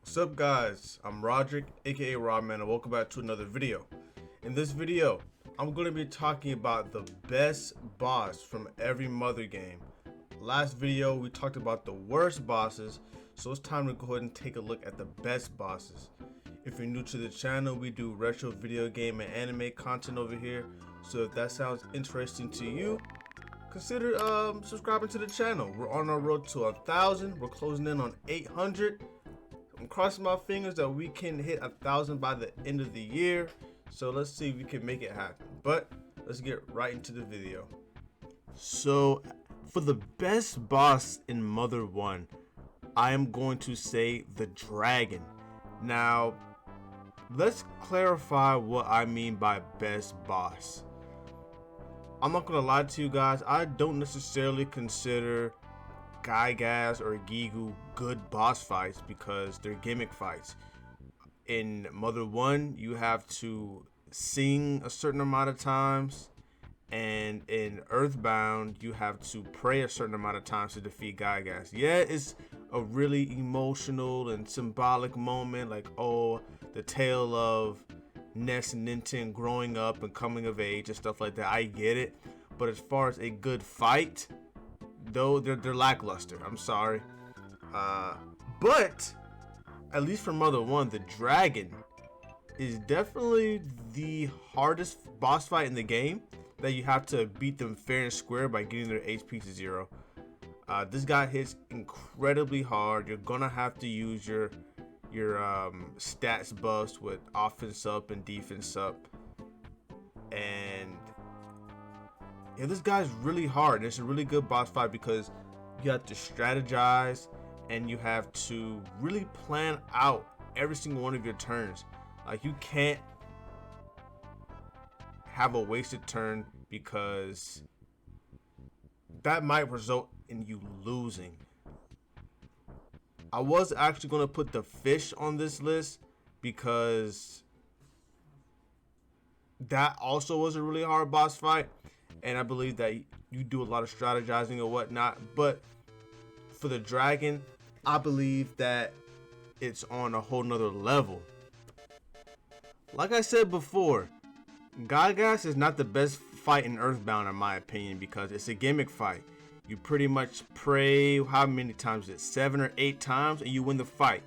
What's up guys, I'm Roderick aka Rodman and welcome back to another video. In this video, I'm going to be talking about the best boss from every Mother game. Last video we talked about the worst bosses, so it's time to go ahead and take a look at the best bosses. If you're new to the channel, we do retro video game and anime content over here, so if that sounds interesting to you, consider subscribing to the channel. We're on our road to 1,000, we're closing in on 800. I'm crossing my fingers that we can hit 1,000 by the end of the year. So let's see if we can make it happen. But let's get right into the video. So for the best boss in Mother 1, I am going to say the dragon. Now, let's clarify what I mean by best boss. I'm not gonna lie to you guys, I don't necessarily consider Gygas or Gigu good boss fights because they're gimmick fights. In Mother 1, you have to sing a certain amount of times, and in Earthbound, you have to pray a certain amount of times to defeat Gygas. Yeah, it's a really emotional and symbolic moment, like, oh, the tale of Ness and Ninten growing up and coming of age and stuff like that. I get it, but as far as a good fight, though, they're lackluster. I'm sorry, but at least for Mother 1, the dragon is definitely the hardest boss fight in the game, that you have to beat them fair and square by getting their HP to 0. This guy hits incredibly hard. You're gonna have to use your stats buffs with offense up and defense up, and yeah, this guy's really hard, and it's a really good boss fight because you have to strategize and you have to really plan out every single one of your turns. Like, you can't have a wasted turn because that might result in you losing. I was actually going to put the fish on this list because that also was a really hard boss fight, and I believe that you do a lot of strategizing or whatnot. But for the dragon, I believe that it's on a whole nother level. Like I said before, Gygas is not the best fight in Earthbound in my opinion because it's a gimmick fight. You pretty much pray, how many times is it? 7 or 8 times, and you win the fight.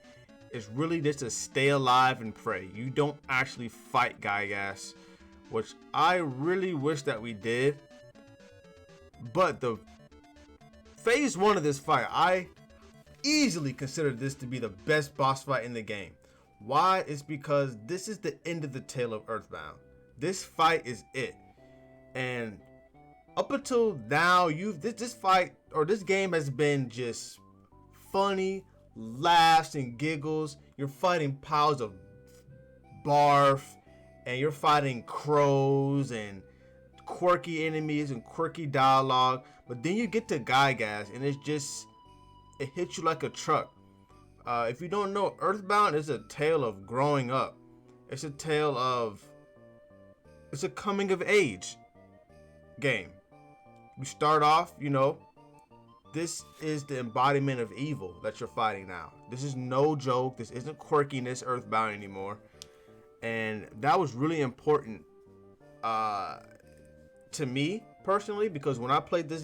It's really just to stay alive and pray. You don't actually fight Gygas, which I really wish that we did. But the phase 1 of this fight, I easily consider this to be the best boss fight in the game. Why? It's because this is the end of the tale of Earthbound. This fight is it. And up until now, this fight or this game has been just funny, laughs and giggles. You're fighting piles of barf, and you're fighting crows and quirky enemies and quirky dialogue. But then you get to Gygas, and it hits you like a truck. If you don't know, Earthbound is a tale of growing up. It's a coming of age game. You start off, this is the embodiment of evil that you're fighting now. This is no joke. This isn't quirkiness Earthbound anymore. And that was really important to me personally, because when I first played this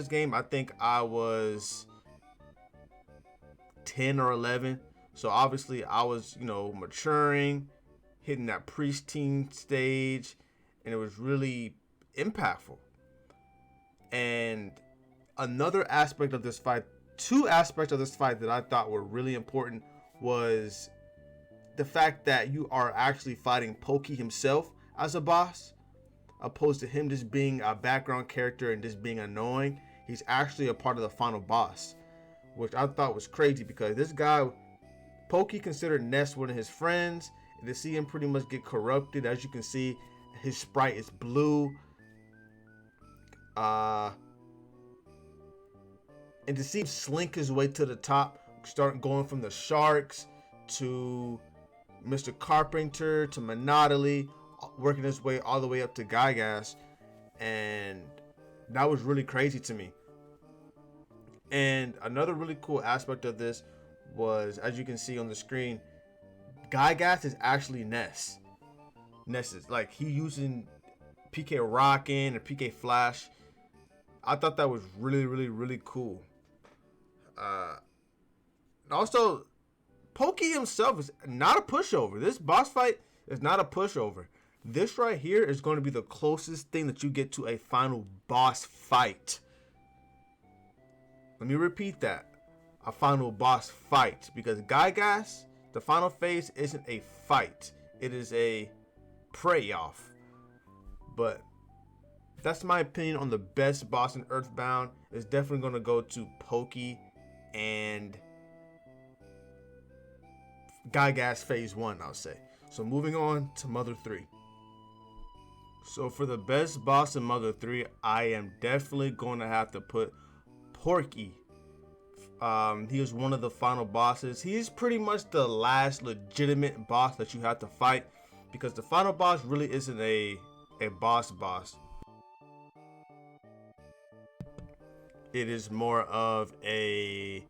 game, I think I was 10 or 11. So obviously I was, maturing, hitting that preteen stage, and it was really impactful. And another aspect of this fight, two aspects of this fight that I thought were really important, was the fact that you are actually fighting Pokey himself as a boss, opposed to him just being a background character and just being annoying. He's actually a part of the final boss, which I thought was crazy because this guy, Pokey, considered Ness one of his friends, and to see him pretty much get corrupted, as you can see, his sprite is blue. And to see him slink his way to the top, start going from the sharks to Mr. Carpenter to Monodily, working his way all the way up to Gygas, and that was really crazy to me. And another really cool aspect of this was, as you can see on the screen, Gygas is actually Ness. Ness is like he using PK Rockin' and PK Flash. I thought that was really cool. Also, Pokey himself is not a pushover. This boss fight is not a pushover. This right here is going to be the closest thing that you get to a final boss fight. Let me repeat that. A final boss fight. Because Gygas, the final phase, isn't a fight. It is a prey off. But that's my opinion on the best boss in Earthbound. It's definitely going to go to Pokey and Gygas phase 1, I'll say. So moving on to Mother 3. So for the best boss in Mother 3, I am definitely going to have to put Porky. He is one of the final bosses. He is pretty much the last legitimate boss that you have to fight, because the final boss really isn't a boss. It is more of a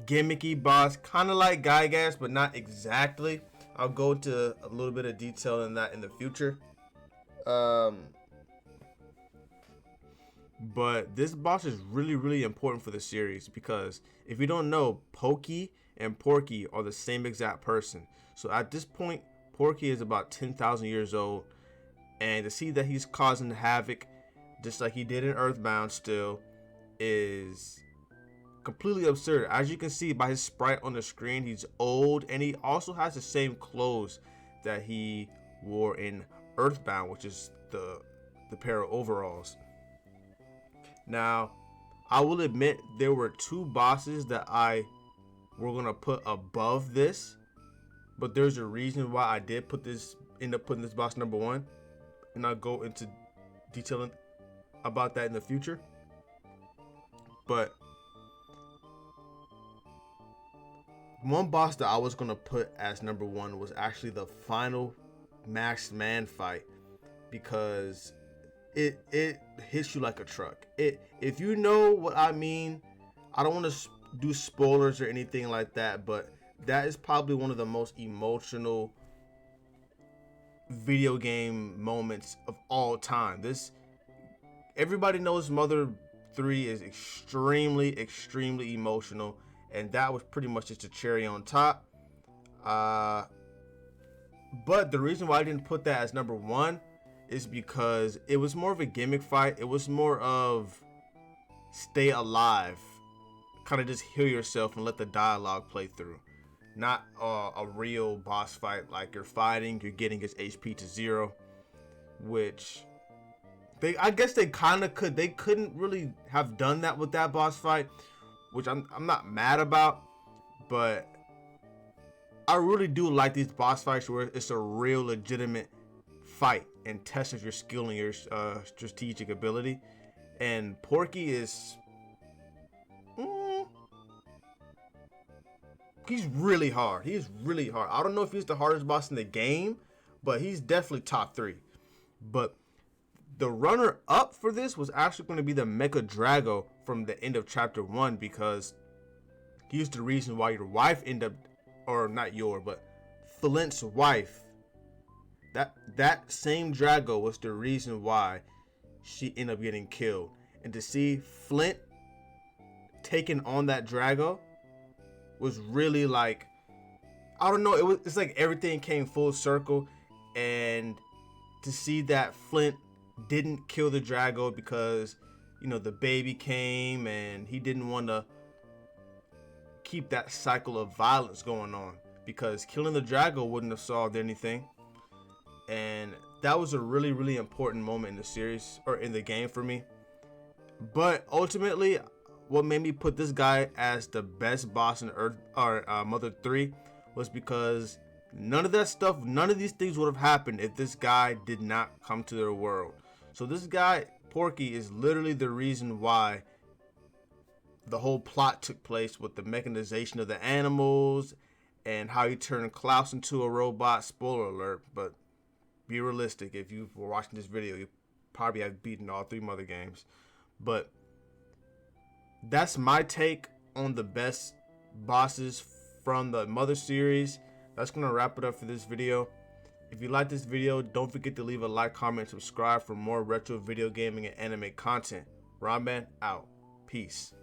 gimmicky boss, kind of like Gygas, but not exactly. I'll go into a little bit of detail in that in the future. But this boss is really important for the series, because if you don't know, Pokey and Porky are the same exact person. So at this point, Porky is about 10,000 years old, and to see that he's causing havoc just like he did in Earthbound still is completely absurd. As you can see by his sprite on the screen, he's old, and he also has the same clothes that he wore in Earthbound, which is the pair of overalls. Now, I will admit there were two bosses that I were gonna put above this, but there's a reason why I did end up putting this boss number 1, and I'll go into detailing about that in the future. But one boss that I was gonna put as number 1 was actually the final Masked Man fight, because it hits you like a truck. If you know what I mean, I don't want to do spoilers or anything like that, but that is probably one of the most emotional video game moments of all time. Everybody knows Mother 3 is extremely emotional, and that was pretty much just a cherry on top. But the reason why I didn't put that as number 1 is because it was more of a gimmick fight. It was more of stay alive, kind of just heal yourself and let the dialogue play through, not a real boss fight like you're fighting, you're getting his HP to 0, which I guess they kind of could. They couldn't really have done that with that boss fight, which I'm not mad about, but I really do like these boss fights where it's a real legitimate fight and test of your skill and your strategic ability. And Porky is he's really hard. He's really hard. I don't know if he's the hardest boss in the game, but he's definitely top 3. But the runner up for this was actually going to be the Mecha Drago from the end of chapter 1, because he's the reason why your wife ended up, or not your, but Flint's wife, that same Drago was the reason why she ended up getting killed. And to see Flint taking on that Drago was really like, I don't know, it's like everything came full circle. And to see that Flint didn't kill the Drago because, you know, the baby came and he didn't want to keep that cycle of violence going on, because killing the Drago wouldn't have solved anything. And that was a really important moment in the series, or in the game, for me. But ultimately, what made me put this guy as the best boss in Mother 3 was because none of these things would have happened if this guy did not come to their world. So this guy, Porky, is literally the reason why the whole plot took place, with the mechanization of the animals and how he turned Klaus into a robot. Spoiler alert, but be realistic. If you were watching this video, you probably have beaten all 3 Mother games. But that's my take on the best bosses from the Mother series. That's gonna wrap it up for this video. If you like this video, don't forget to leave a like, comment, subscribe for more retro video gaming and anime content. Robman out. Peace.